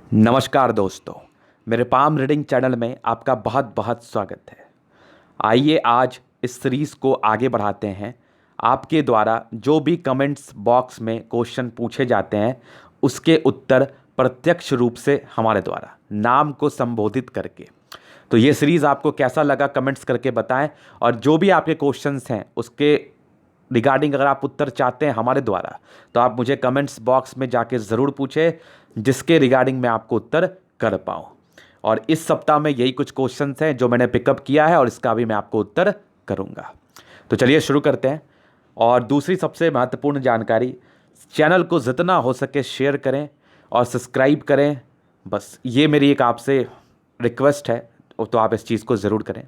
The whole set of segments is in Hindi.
नमस्कार दोस्तों, मेरे पाम रीडिंग चैनल में आपका बहुत बहुत स्वागत है। आइए आज इस सीरीज़ को आगे बढ़ाते हैं। आपके द्वारा जो भी कमेंट्स बॉक्स में क्वेश्चन पूछे जाते हैं उसके उत्तर प्रत्यक्ष रूप से हमारे द्वारा नाम को संबोधित करके। तो ये सीरीज़ आपको कैसा लगा कमेंट्स करके बताएं, और जो भी आपके क्वेश्चंस हैं उसके रिगार्डिंग अगर आप उत्तर चाहते हैं हमारे द्वारा तो आप मुझे कमेंट्स बॉक्स में जाके ज़रूर पूछें, जिसके रिगार्डिंग मैं आपको उत्तर कर पाऊँ। और इस सप्ताह में यही कुछ क्वेश्चंस हैं जो मैंने पिकअप किया है और इसका भी मैं आपको उत्तर करूँगा। तो चलिए शुरू करते हैं। और दूसरी सबसे महत्वपूर्ण जानकारी, चैनल को जितना हो सके शेयर करें और सब्सक्राइब करें। बस ये मेरी एक आपसे रिक्वेस्ट है, तो आप इस चीज़ को ज़रूर करें।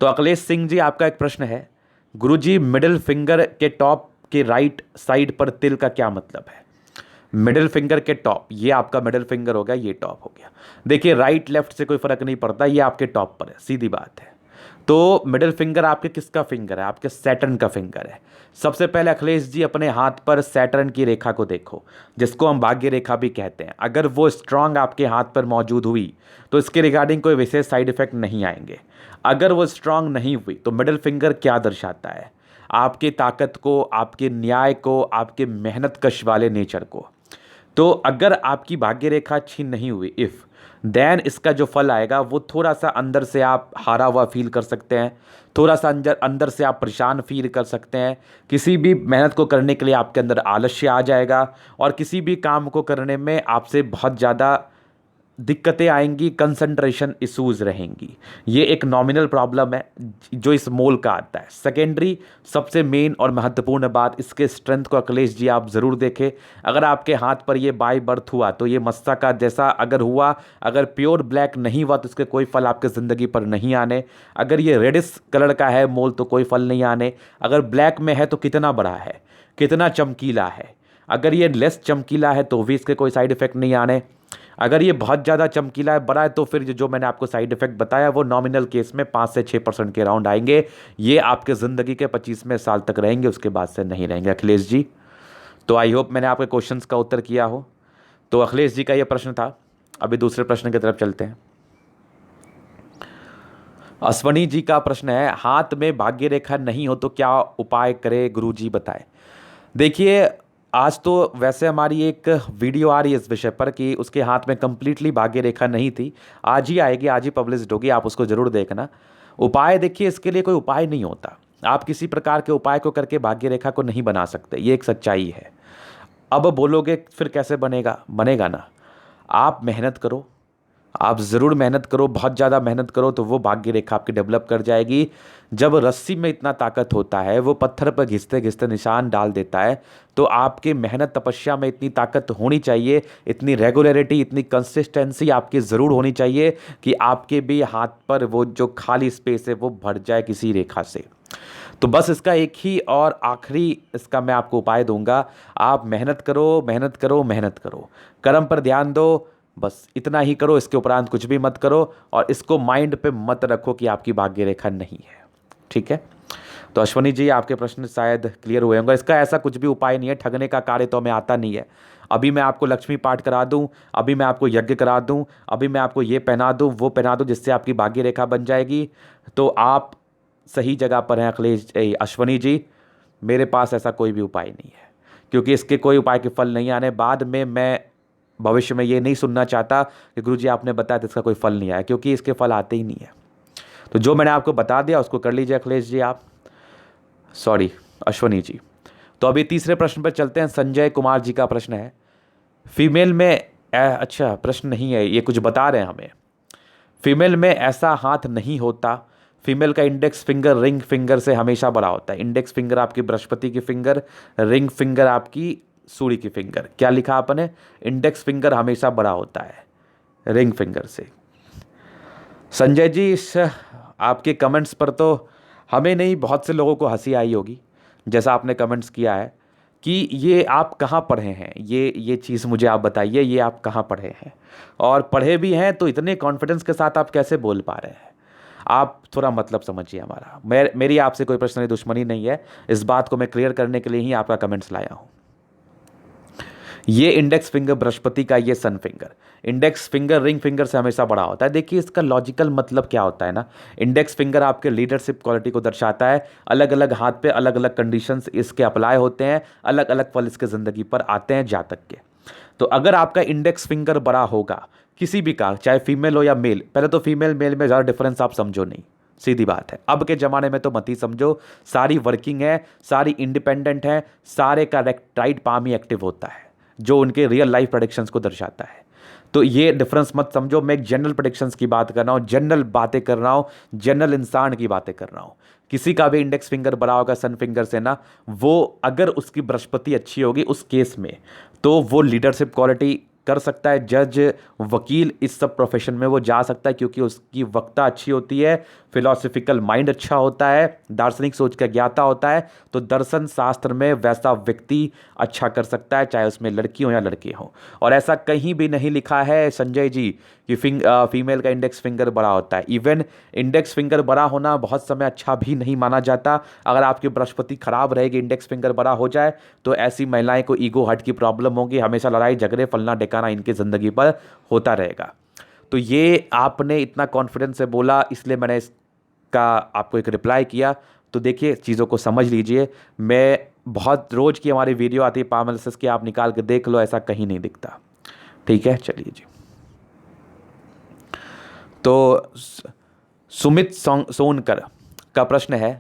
तो अखिलेश सिंह जी, आपका एक प्रश्न है, गुरुजी मिडिल फिंगर के टॉप के राइट साइड पर तिल का क्या मतलब है? मिडिल फिंगर के टॉप, ये आपका मिडिल फिंगर हो गया, ये टॉप हो गया। देखिए राइट लेफ्ट से कोई फर्क नहीं पड़ता, ये आपके टॉप पर है, सीधी बात है। तो मिडिल फिंगर आपके किसका फिंगर है? आपके सैटर्न का फिंगर है। सबसे पहले अखिलेश जी अपने हाथ पर सैटर्न की रेखा को देखो, जिसको हम भाग्य रेखा भी कहते हैं। अगर वो स्ट्रांग आपके हाथ पर मौजूद हुई तो इसके रिगार्डिंग कोई विशेष साइड इफेक्ट नहीं आएंगे। अगर वो स्ट्रांग नहीं हुई तो मिडिल फिंगर क्या दर्शाता है? आपकी ताकत को, आपके न्याय को, आपके मेहनत कश वाले नेचर को। तो अगर आपकी भाग्य रेखा अच्छी नहीं हुई, इफ़ देन इसका जो फल आएगा वो थोड़ा सा अंदर से आप हारा हुआ फील कर सकते हैं, थोड़ा सा अंदर अंदर से आप परेशान फील कर सकते हैं। किसी भी मेहनत को करने के लिए आपके अंदर आलस्य आ जाएगा और किसी भी काम को करने में आपसे बहुत ज़्यादा दिक्कतें आएंगी, कंसंट्रेशन इश्यूज रहेंगी। ये एक नॉमिनल प्रॉब्लम है जो इस मोल का आता है। सेकेंडरी सबसे मेन और महत्वपूर्ण बात, इसके स्ट्रेंथ को अखिलेश जी आप ज़रूर देखें। अगर आपके हाथ पर ये बाय बर्थ हुआ तो ये मस्सा का जैसा अगर हुआ, अगर प्योर ब्लैक नहीं हुआ तो इसके कोई फल आपके ज़िंदगी पर नहीं आने। अगर ये रेडिश कलर का है मोल तो कोई फल नहीं आने। अगर ब्लैक में है तो कितना बड़ा है, कितना चमकीला है। अगर ये लेस चमकीला है तो भी इसके कोई साइड इफ़ेक्ट नहीं आने। अगर ये बहुत ज़्यादा चमकीला है, बड़ा है, तो फिर जो मैंने आपको साइड इफेक्ट बताया वो नॉमिनल केस में 5 से 6% के राउंड आएंगे। ये आपके ज़िंदगी के 25वें साल तक रहेंगे, उसके बाद से नहीं रहेंगे अखिलेश जी। तो आई होप मैंने आपके क्वेश्चंस का उत्तर किया हो। तो अखिलेश जी का ये प्रश्न था। अभी दूसरे प्रश्न की तरफ चलते हैं। अश्वनी जी का प्रश्न है, हाथ में भाग्य रेखा नहीं हो तो क्या उपाय करे, गुरु जी बताएं। देखिए आज तो वैसे हमारी एक वीडियो आ रही है इस विषय पर कि उसके हाथ में कंप्लीटली भाग्य रेखा नहीं थी। आज ही आएगी, आज ही पब्लिश्ड होगी, आप उसको ज़रूर देखना। उपाय देखिए, इसके लिए कोई उपाय नहीं होता। आप किसी प्रकार के उपाय को करके भाग्य रेखा को नहीं बना सकते, ये एक सच्चाई है। अब बोलोगे फिर कैसे बनेगा? बनेगा ना, आप मेहनत करो, आप ज़रूर मेहनत करो, बहुत ज़्यादा मेहनत करो तो वो भाग्य रेखा आपकी डेवलप कर जाएगी। जब रस्सी में इतना ताकत होता है, वो पत्थर पर घिसते घिसते निशान डाल देता है, तो आपके मेहनत तपस्या में इतनी ताकत होनी चाहिए, इतनी रेगुलरिटी, इतनी कंसिस्टेंसी आपकी ज़रूर होनी चाहिए कि आपके भी हाथ पर वो जो खाली स्पेस है वो भर जाए किसी रेखा से। तो बस इसका एक ही और आखिरी इसका मैं आपको उपाय दूंगा, आप मेहनत करो, मेहनत करो, मेहनत करो, कर्म पर ध्यान दो, बस इतना ही करो, इसके उपरांत कुछ भी मत करो। और इसको माइंड पे मत रखो कि आपकी भाग्य रेखा नहीं है, ठीक है? तो अश्वनी जी, आपके प्रश्न शायद क्लियर हुए होंगे। इसका ऐसा कुछ भी उपाय नहीं है, ठगने का कार्य तो हमें आता नहीं है। अभी मैं आपको लक्ष्मी पाठ करा दूं, अभी मैं आपको यज्ञ करा दूं, अभी मैं आपको ये पहना दूं, वो पहना दूं, जिससे आपकी भाग्य रेखा बन जाएगी, तो आप सही जगह पर हैं अखिलेश अश्वनी जी। मेरे पास ऐसा कोई भी उपाय नहीं है, क्योंकि इसके कोई उपाय के फल नहीं आने। बाद में मैं भविष्य में ये नहीं सुनना चाहता कि गुरुजी आपने बताया तो इसका कोई फल नहीं आया, क्योंकि इसके फल आते ही नहीं है। तो जो मैंने आपको बता दिया उसको कर लीजिए अखिलेश जी, आप सॉरी अश्वनी जी। तो अभी तीसरे प्रश्न पर चलते हैं। संजय कुमार जी का प्रश्न है, फीमेल में अच्छा प्रश्न नहीं है, ये कुछ बता रहे हैं हमें। फीमेल में ऐसा हाथ नहीं होता, फीमेल का इंडेक्स फिंगर रिंग फिंगर से हमेशा बड़ा होता है। इंडेक्स फिंगर आपकी बृहस्पति की फिंगर, रिंग फिंगर आपकी सूर्य की फिंगर। क्या लिखा आपने? इंडेक्स फिंगर हमेशा बड़ा होता है रिंग फिंगर से। संजय जी, इस आपके कमेंट्स पर तो हमें नहीं, बहुत से लोगों को हंसी आई होगी, जैसा आपने कमेंट्स किया है कि ये आप कहाँ पढ़े हैं, ये चीज़ मुझे आप बताइए, ये आप कहाँ पढ़े हैं? और पढ़े भी हैं तो इतने कॉन्फिडेंस के साथ आप कैसे बोल पा रहे हैं? आप थोड़ा मतलब समझिए हमारा। मेरी आपसे कोई पर्सनली दुश्मनी नहीं है, इस बात को मैं क्लियर करने के लिए ही आपका कमेंट्स लाया हूँ। ये इंडेक्स फिंगर बृहस्पति का, ये sun finger. Index finger ring finger से हमेशा बड़ा होता है। देखिए इसका लॉजिकल मतलब क्या होता है ना, इंडेक्स फिंगर आपके लीडरशिप क्वालिटी को दर्शाता है। अलग अलग हाथ पे अलग अलग कंडीशंस इसके अप्लाई होते हैं, अलग अलग फल इसके ज़िंदगी पर आते हैं जातक के। तो अगर आपका इंडेक्स फिंगर बड़ा होगा किसी भी का, चाहे फीमेल हो या मेल, पहले तो फीमेल मेल में ज़्यादा डिफरेंस आप समझो नहीं, सीधी बात है। अब के ज़माने में तो मत ही समझो, सारी वर्किंग है, सारी इंडिपेंडेंट है, सारे का राइट पाम ही एक्टिव होता है, जो उनके रियल लाइफ प्रेडिक्शंस को दर्शाता है। तो ये डिफरेंस मत समझो, मैं एक जनरल प्रेडिक्शंस की बात कर रहा हूँ, जनरल बातें कर रहा हूँ, जनरल इंसान की बातें कर रहा हूँ। किसी का भी इंडेक्स फिंगर बड़ा होगा सन फिंगर से ना, वो अगर उसकी बृहस्पति अच्छी होगी उस केस में, तो वो लीडरशिप क्वालिटी कर सकता है, जज, वकील, इस सब प्रोफेशन में वो जा सकता है, क्योंकि उसकी वक्ता अच्छी होती है, फिलोसफिकल माइंड अच्छा होता है, दार्शनिक सोच का ज्ञाता होता है। तो दर्शन शास्त्र में वैसा व्यक्ति अच्छा कर सकता है, चाहे उसमें लड़की हो या लड़के हो। और ऐसा कहीं भी नहीं लिखा है संजय जी कि फीमेल का इंडेक्स फिंगर बड़ा होता है। इवन इंडेक्स फिंगर बड़ा होना बहुत समय अच्छा भी नहीं माना जाता। अगर आपकी बृहस्पति खराब रहेगी, इंडेक्स फिंगर बड़ा हो जाए, तो ऐसी महिलाएं को ईगो हर्ट की प्रॉब्लम होगी, हमेशा लड़ाई झगड़े फलना ढेकाना इनकी ज़िंदगी पर होता रहेगा। तो ये आपने इतना कॉन्फिडेंस से बोला, इसलिए मैंने इसका आपको एक रिप्लाई किया। तो देखिए चीज़ों को समझ लीजिए, मैं बहुत रोज़ की हमारी वीडियो आती है पाम एनालिसिस की, आप निकाल के देख लो, ऐसा कहीं नहीं दिखता। ठीक है, चलिए जी। तो सुमित सोनकर का प्रश्न है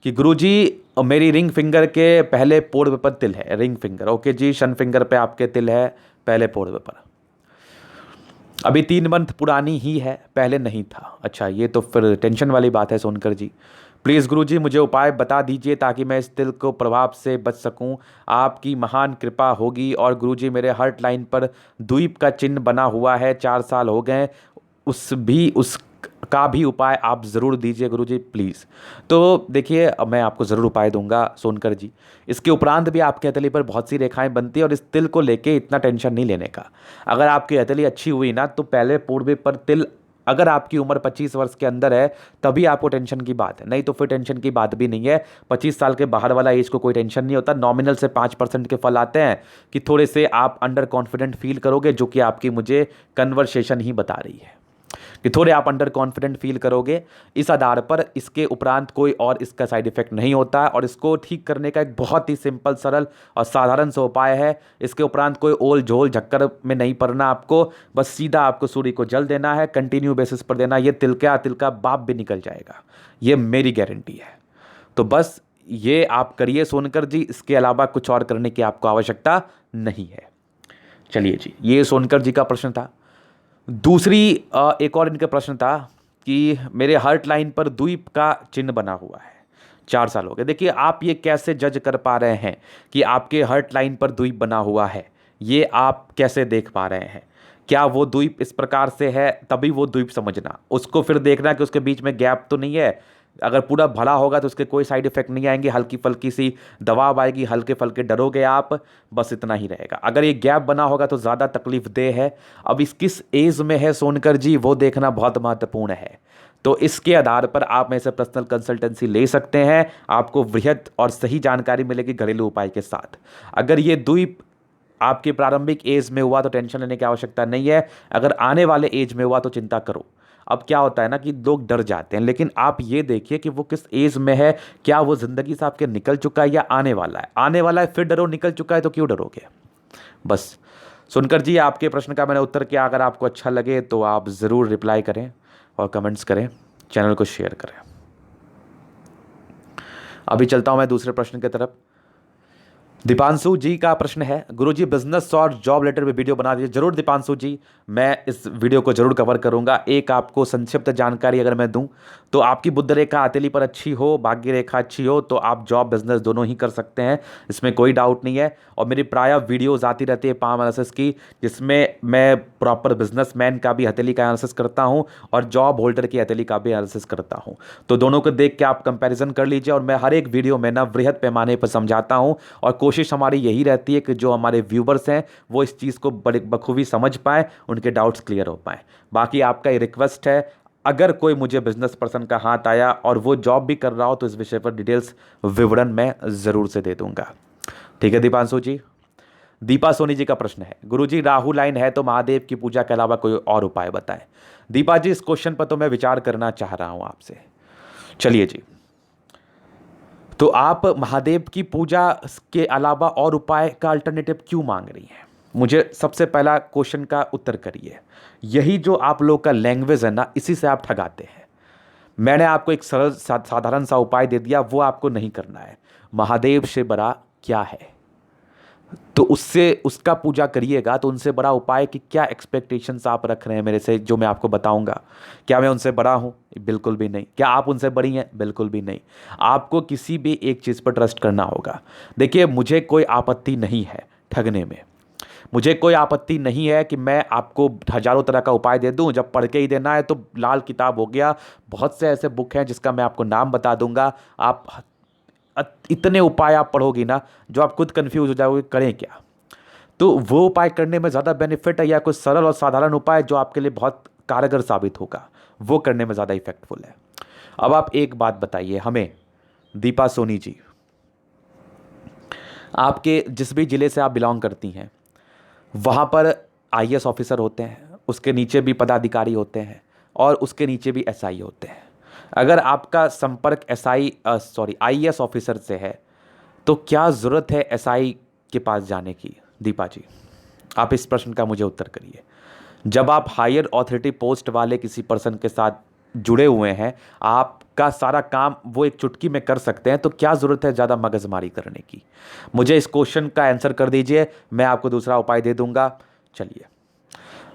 कि गुरुजी मेरी रिंग फिंगर के पहले पूर्व पर तिल है। रिंग फिंगर, ओके जी, शन फिंगर पे आपके तिल है पहले पूर्व पर। अभी 3 मंथ पुरानी ही है, पहले नहीं था। अच्छा, ये तो फिर टेंशन वाली बात है सोनकर जी। प्लीज़ गुरुजी मुझे उपाय बता दीजिए ताकि मैं इस तिल को प्रभाव से बच सकूं। आपकी महान कृपा होगी। और गुरुजी मेरे हार्ट लाइन पर द्वीप का चिन्ह बना हुआ है, 4 साल हो गए, उसका भी उपाय आप ज़रूर दीजिए गुरुजी प्लीज़। तो देखिए अब मैं आपको ज़रूर उपाय दूंगा सोनकर जी। इसके उपरांत भी आपके हथेली पर बहुत सी रेखाएं बनती है, और इस तिल को लेके इतना टेंशन नहीं लेने का। अगर आपकी हथेली अच्छी हुई ना, तो पहले पूर्व पर तिल, अगर आपकी उम्र 25 वर्ष के अंदर है तभी आपको टेंशन की बात है, नहीं तो फिर टेंशन की बात भी नहीं है। 25 साल के बाहर वाला एज को कोई टेंशन नहीं होता। नॉमिनल से 5% के फल आते हैं कि थोड़े से आप अंडर कॉन्फिडेंट फील करोगे, जो कि आपकी मुझे कन्वर्सेशन ही बता रही है कि थोड़े आप अंडर कॉन्फिडेंट फील करोगे। इस आधार पर इसके उपरांत कोई और इसका साइड इफेक्ट नहीं होता है, और इसको ठीक करने का एक बहुत ही सिंपल, सरल और साधारण सा उपाय है। इसके उपरांत कोई ओल झोल झक्कर में नहीं पड़ना आपको, बस सीधा आपको सूर्य को जल देना है, कंटिन्यू बेसिस पर देना। ये तिल का बाप भी निकल जाएगा, ये मेरी गारंटी है। तो बस ये आप करिए सोनकर जी, इसके अलावा कुछ और करने की आपको आवश्यकता नहीं है। चलिए जी, ये सोनकर जी का प्रश्न था। दूसरी एक और इनका प्रश्न था कि मेरे हार्ट लाइन पर द्वीप का चिन्ह बना हुआ है, 4 साल हो गए। देखिए आप ये कैसे जज कर पा रहे हैं कि आपके हार्ट लाइन पर द्वीप बना हुआ है, ये आप कैसे देख पा रहे हैं? क्या वो द्वीप इस प्रकार से है, तभी वो द्वीप समझना, उसको फिर देखना कि उसके बीच में गैप तो नहीं है। अगर पूरा भरा होगा तो उसके कोई साइड इफेक्ट नहीं आएंगे, हल्की फल्की सी दबाव आएगी, हल्के फल्के डरोगे आप, बस इतना ही रहेगा। अगर ये गैप बना होगा तो ज़्यादा तकलीफ दे है। अब इस किस एज में है सोनकर जी, वो देखना बहुत महत्वपूर्ण है। तो इसके आधार पर आप मेरे से पर्सनल कंसल्टेंसी ले सकते हैं, आपको वृहद और सही जानकारी मिलेगी घरेलू उपाय के साथ। अगर ये द्वीप आपके प्रारंभिक एज में हुआ तो टेंशन लेने की आवश्यकता नहीं है, अगर आने वाले एज में हुआ तो चिंता करो। अब क्या होता है ना कि लोग डर जाते हैं, लेकिन आप ये देखिए कि वो किस एज में है, क्या वो ज़िंदगी से आपके निकल चुका है या आने वाला है। आने वाला है फिर डरो, निकल चुका है तो क्यों डरोगे। बस सुनकर जी आपके प्रश्न का मैंने उत्तर किया। अगर आपको अच्छा लगे तो आप ज़रूर रिप्लाई करें और कमेंट्स करें, चैनल को शेयर करें। अभी चलता हूं मैं दूसरे प्रश्न की तरफ। दीपांशु जी का प्रश्न है, गुरुजी बिजनेस और जॉब लेटर पे वीडियो बना दीजिए। जरूर दीपांशु जी, मैं इस वीडियो को जरूर कवर करूंगा। एक आपको संक्षिप्त जानकारी अगर मैं दूं तो आपकी बुध रेखा हथेली पर अच्छी हो, भाग्य रेखा अच्छी हो, तो आप जॉब बिजनेस दोनों ही कर सकते हैं, इसमें कोई डाउट नहीं है। और मेरी प्राय वीडियोज़ आती रहती है पाम एनालिसिस की, जिसमें मैं प्रॉपर बिजनेसमैन का भी हथेली का एनालिसिस करता हूँ और जॉब होल्डर की हथेली का भी एनालिसिस करता हूँ। तो दोनों को देख के आप कंपैरिजन कर लीजिए। और मैं हर एक वीडियो में ना वृहद पैमाने पर समझाता हूँ, और कोशिश हमारी यही रहती है कि जो हमारे व्यूवर्स हैं वो इस चीज़ को बड़े बखूबी समझ पाएँ, उनके डाउट्स क्लियर हो पाएँ। बाकी आपका ये रिक्वेस्ट है, अगर कोई मुझे बिजनेस पर्सन का हाथ आया और वो जॉब भी कर रहा हो तो इस विषय पर डिटेल्स विवरण मैं ज़रूर से दे दूंगा। ठीक है दीपांशु जी। दीपा सोनी जी का प्रश्न है, गुरुजी राहु लाइन है तो महादेव की पूजा के अलावा कोई और उपाय बताएं। दीपा जी, इस क्वेश्चन पर तो मैं विचार करना चाह रहा हूं आपसे। चलिए जी, तो आप महादेव की पूजा के अलावा और उपाय का अल्टरनेटिव क्यों मांग रही हैं? मुझे सबसे पहला क्वेश्चन का उत्तर करिए। यही जो आप लोग का लैंग्वेज है ना, इसी से आप ठगाते हैं। मैंने आपको एक सरल साधारण सा उपाय दे दिया, वो आपको नहीं करना है। महादेव से बड़ा क्या है, तो उससे उसका पूजा करिएगा। तो उनसे बड़ा उपाय की क्या एक्सपेक्टेशंस आप रख रहे हैं मेरे से, जो मैं आपको बताऊंगा? क्या मैं उनसे बड़ा हूं? बिल्कुल भी नहीं। क्या आप उनसे बड़ी हैं? बिल्कुल भी नहीं। आपको किसी भी एक चीज़ पर ट्रस्ट करना होगा। देखिए, मुझे कोई आपत्ति नहीं है ठगने में। मुझे कोई आपत्ति नहीं है कि मैं आपको हजारों तरह का उपाय दे दूं। जब पढ़ के ही देना है तो लाल किताब हो गया, बहुत से ऐसे बुक हैं जिसका मैं आपको नाम बता दूंगा। आप इतने उपाय आप पढ़ोगी ना, जो आप खुद कंफ्यूज हो जाओगे करें क्या। तो वो उपाय करने में ज़्यादा बेनिफिट है या कोई सरल और साधारण उपाय जो आपके लिए बहुत कारगर साबित होगा, वो करने में ज़्यादा इफेक्टफुल है। अब आप एक बात बताइए हमें, दीपा सोनी जी, आपके जिस भी ज़िले से आप बिलोंग करती हैं, वहाँ पर आईएएस ऑफिसर होते हैं, उसके नीचे भी पदाधिकारी होते हैं, और उसके नीचे भी एसआई होते हैं। अगर आपका संपर्क आईएएस ऑफिसर से है, तो क्या ज़रूरत है एसआई के पास जाने की? दीपा जी, आप इस प्रश्न का मुझे उत्तर करिए। जब आप हायर ऑथोरिटी पोस्ट वाले किसी पर्सन के साथ जुड़े हुए हैं, आपका सारा काम वो एक चुटकी में कर सकते हैं, तो क्या ज़रूरत है ज़्यादा मगजमारी करने की? मुझे इस क्वेश्चन का आंसर कर दीजिए, मैं आपको दूसरा उपाय दे दूंगा। चलिए,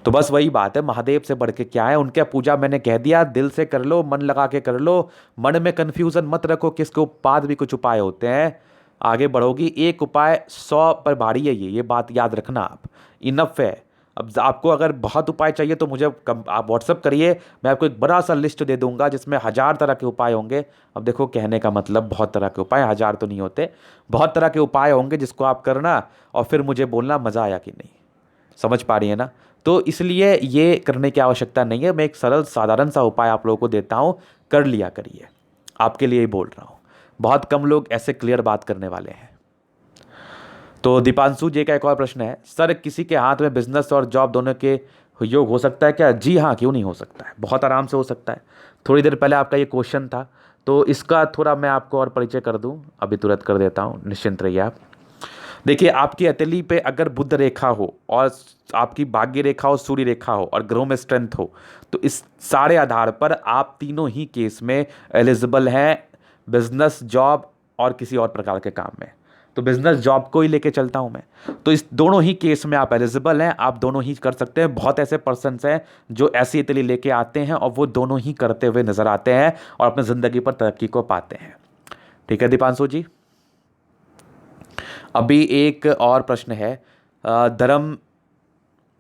तो बस वही बात है, महादेव से बढ़ के क्या है। उनके पूजा मैंने कह दिया, दिल से कर लो, मन लगा के कर लो, मन में कन्फ्यूज़न मत रखो। किसके बाद भी कुछ उपाय होते हैं, आगे बढ़ोगी। एक उपाय 100 पर भारी है, ये बात याद रखना आप। इनफ है। अब आपको अगर बहुत उपाय चाहिए तो मुझे आप व्हाट्सअप करिए, मैं आपको एक बड़ा सा लिस्ट दे दूंगा जिसमें 1000 तरह के उपाय होंगे। अब देखो, कहने का मतलब बहुत तरह के उपाय, 1000 तो नहीं होते, बहुत तरह के उपाय होंगे जिसको आप करना और फिर मुझे बोलना मज़ा आया कि नहीं। समझ पा रही है ना? तो इसलिए ये करने की आवश्यकता नहीं है। मैं एक सरल साधारण सा उपाय आप लोगों को देता हूँ, कर लिया करिए। आपके लिए ही बोल रहा हूँ, बहुत कम लोग ऐसे क्लियर बात करने वाले हैं। तो दीपांशु जी का एक और प्रश्न है, सर किसी के हाथ में बिजनेस और जॉब दोनों के योग हो सकता है क्या? जी हाँ, क्यों नहीं हो सकता है, बहुत आराम से हो सकता है। थोड़ी देर पहले आपका ये क्वेश्चन था, तो इसका थोड़ा मैं आपको और परिचय कर दूं, अभी तुरंत कर देता हूं, निश्चिंत रहिए आप। देखिए, आपकी हथेली पे अगर बुध रेखा हो और आपकी भाग्य रेखा हो, सूर्य रेखा हो और ग्रहों में स्ट्रेंथ हो, तो इस सारे आधार पर आप तीनों ही केस में एलिजिबल हैं, बिजनेस, जॉब और किसी और प्रकार के काम में। तो बिजनेस जॉब को ही लेके चलता हूं मैं। तो इस दोनों ही केस में आप एलिजिबल हैं, आप दोनों ही कर सकते हैं। बहुत ऐसे पर्सन्स हैं जो ऐसी हथेली लेके आते हैं और वो दोनों ही करते हुए नजर आते हैं और अपनी ज़िंदगी पर तरक्की को पाते हैं। ठीक है दीपांशु जी। अभी एक और प्रश्न है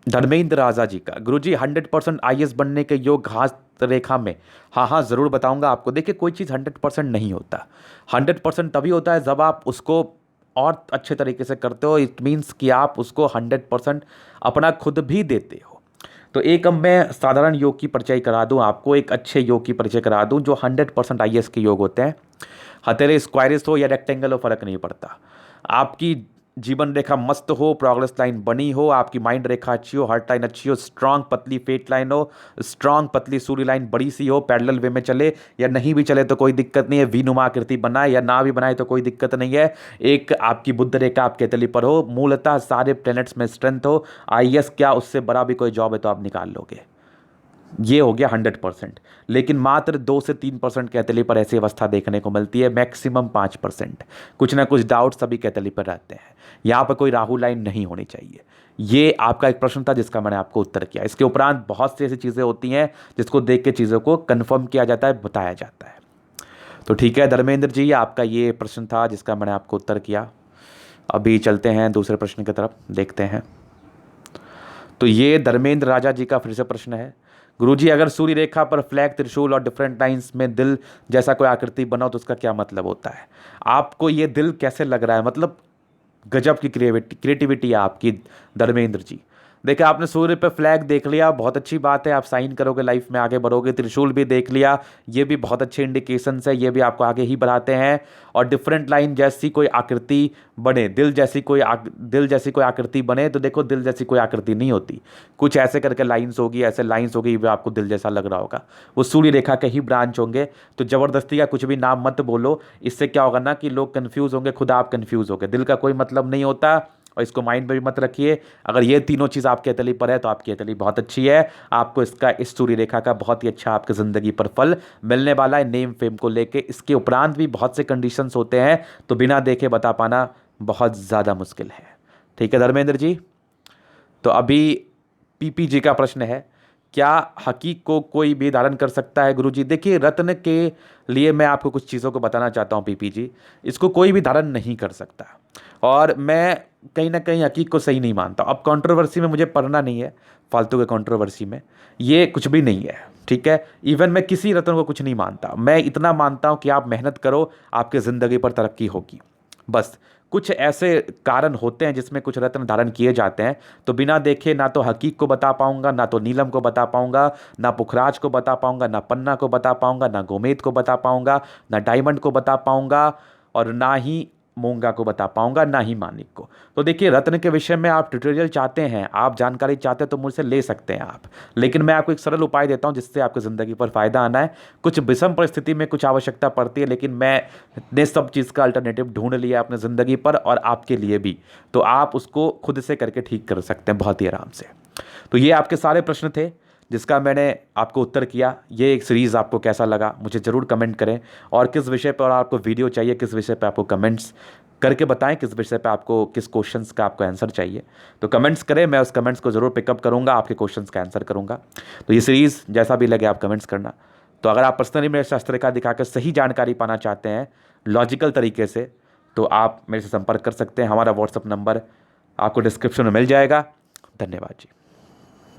धर्मेंद्र राजा जी का, गुरुजी 100% आईएएस बनने के योग घास रेखा में? हाँ हाँ, ज़रूर बताऊंगा आपको। देखिए, कोई चीज़ 100% नहीं होता। 100% तभी होता है जब आप उसको और अच्छे तरीके से करते हो। इट मीन्स कि आप उसको 100% अपना खुद भी देते हो। तो एक अब मैं साधारण योग की परिचय करा दूं आपको, एक अच्छे योग की परिचय करा दूं जो 100% आईएएस के योग होते हैं। हथेली स्क्वायरिस हो या रेक्टेंगल हो, फर्क नहीं पड़ता। आपकी जीवन रेखा मस्त हो, प्रोग्रेस लाइन बनी हो, आपकी माइंड रेखा अच्छी हो, हार्ट लाइन अच्छी हो, स्ट्रांग पतली फेट लाइन हो, स्ट्रांग पतली सूर्य लाइन बड़ी सी हो, पैरेलल वे में चले या नहीं भी चले तो कोई दिक्कत नहीं है, वी नुमा आकृति बनाए या ना भी बनाए तो कोई दिक्कत नहीं है। एक आपकी बुध रेखा आपके हथेली पर हो, मूलतः सारे प्लैनेट्स में स्ट्रेंथ हो, आईएएस क्या उससे बड़ा भी कोई जॉब है तो आप निकाल लोगे। ये हो गया 100%। लेकिन मात्र 2 से 3% कैथली पर ऐसी अवस्था देखने को मिलती है, मैक्सिमम 5%। कुछ ना कुछ डाउट सभी कैथली पर रहते हैं। यहाँ पर कोई राहु लाइन नहीं होनी चाहिए। ये आपका एक प्रश्न था जिसका मैंने आपको उत्तर किया। इसके उपरांत बहुत सी ऐसी चीज़ें होती हैं जिसको देख के चीज़ों को कन्फर्म किया जाता है, बताया जाता है। तो ठीक है धर्मेंद्र जी, आपका ये प्रश्न था जिसका मैंने आपको उत्तर किया। अभी चलते हैं दूसरे प्रश्न की तरफ, देखते हैं। तो ये धर्मेंद्र राजा जी का फिर से प्रश्न है, गुरुजी अगर सूर्य रेखा पर फ्लैग, त्रिशूल और डिफरेंट लाइंस में दिल जैसा कोई आकृति बना हो तो उसका क्या मतलब होता है? आपको ये दिल कैसे लग रहा है? मतलब गजब की क्रिएटिविटी है आपकी धर्मेंद्र जी। देखिए आपने सूर्य पे फ्लैग देख लिया, बहुत अच्छी बात है, आप साइन करोगे लाइफ में आगे बढ़ोगे। त्रिशूल भी देख लिया, ये भी बहुत अच्छे इंडिकेशंस है, ये भी आपको आगे ही बढ़ाते हैं। और डिफरेंट लाइन जैसी कोई आकृति बने, दिल जैसी कोई आकृति बने, तो देखो दिल जैसी कोई आकृति नहीं होती, कुछ ऐसे करके लाइन्स होगी, ऐसे लाइन्स होगी, वो आपको दिल जैसा लग रहा होगा, वो सूर्य रेखा के ही ब्रांच होंगे। तो जबरदस्ती का कुछ भी नाम मत बोलो, इससे क्या होगा ना कि लोग कंफ्यूज होंगे, खुद आप कंफ्यूज होंगे। दिल का कोई मतलब नहीं होता, और इसको माइंड में भी मत रखिए। अगर ये तीनों चीज़ आपके हथेली पर है तो आपकी हथेली बहुत अच्छी है, आपको इसका इस सूर्य रेखा का बहुत ही अच्छा आपकी ज़िंदगी पर फल मिलने वाला है नेम फेम को लेके। इसके उपरांत भी बहुत से कंडीशंस होते हैं, तो बिना देखे बता पाना बहुत ज़्यादा मुश्किल है। ठीक है धर्मेंद्र जी। तो अभी पीपी जी का प्रश्न है, क्या हकीक को कोई भी धारण कर सकता है गुरुजी? देखिए रत्न के लिए मैं आपको कुछ चीज़ों को बताना चाहता हूँ पीपी जी, इसको कोई भी धारण नहीं कर सकता, और मैं कहीं ना कहीं हकीक को सही नहीं मानता। अब कंट्रोवर्सी में मुझे पढ़ना नहीं है, फालतू के कंट्रोवर्सी में, ये कुछ भी नहीं है, ठीक है। इवन मैं किसी रत्न को कुछ नहीं मानता, मैं इतना मानता हूँ कि आप मेहनत करो, आपकी ज़िंदगी पर तरक्की होगी, बस। कुछ ऐसे कारण होते हैं जिसमें कुछ रत्न धारण किए जाते हैं, तो बिना देखे ना तो हकीक को बता पाऊंगा, ना तो नीलम को बता पाऊंगा, ना पुखराज को बता पाऊंगा, ना पन्ना को बता पाऊंगा, ना गोमेद को बता पाऊंगा, ना डायमंड को बता पाऊंगा, और ना ही मूंगा को बता पाऊंगा, ना ही मानिक को। तो देखिए रत्न के विषय में आप ट्यूटोरियल चाहते हैं, आप जानकारी चाहते हैं, तो मुझसे ले सकते हैं आप, लेकिन मैं आपको एक सरल उपाय देता हूं जिससे आपकी ज़िंदगी पर फायदा आना है। कुछ विषम परिस्थिति में कुछ आवश्यकता पड़ती है, लेकिन मैंने सब चीज़ का अल्टरनेटिव ढूंढ लिया अपनी ज़िंदगी पर और आपके लिए भी, तो आप उसको खुद से करके ठीक कर सकते हैं बहुत ही आराम से। तो ये आपके सारे प्रश्न थे जिसका मैंने आपको उत्तर किया। ये एक सीरीज़ आपको कैसा लगा मुझे ज़रूर कमेंट करें, और किस विषय पर आपको वीडियो चाहिए, किस विषय पर आपको कमेंट्स करके बताएं, किस विषय पे आपको, किस क्वेश्चंस का आपको आंसर चाहिए। तो कमेंट्स करें, मैं उस कमेंट्स को ज़रूर पिकअप करूंगा, आपके क्वेश्चंस का आंसर करूंगा। तो ये सीरीज़ जैसा भी लगे आप कमेंट्स करना। तो अगर आप पर्सनली मेरे शास्त्र रेखा दिखाकर सही जानकारी पाना चाहते हैं लॉजिकल तरीके से, तो आप मेरे से संपर्क कर सकते हैं। हमारा व्हाट्सअप नंबर आपको डिस्क्रिप्शन में मिल जाएगा। धन्यवाद जी।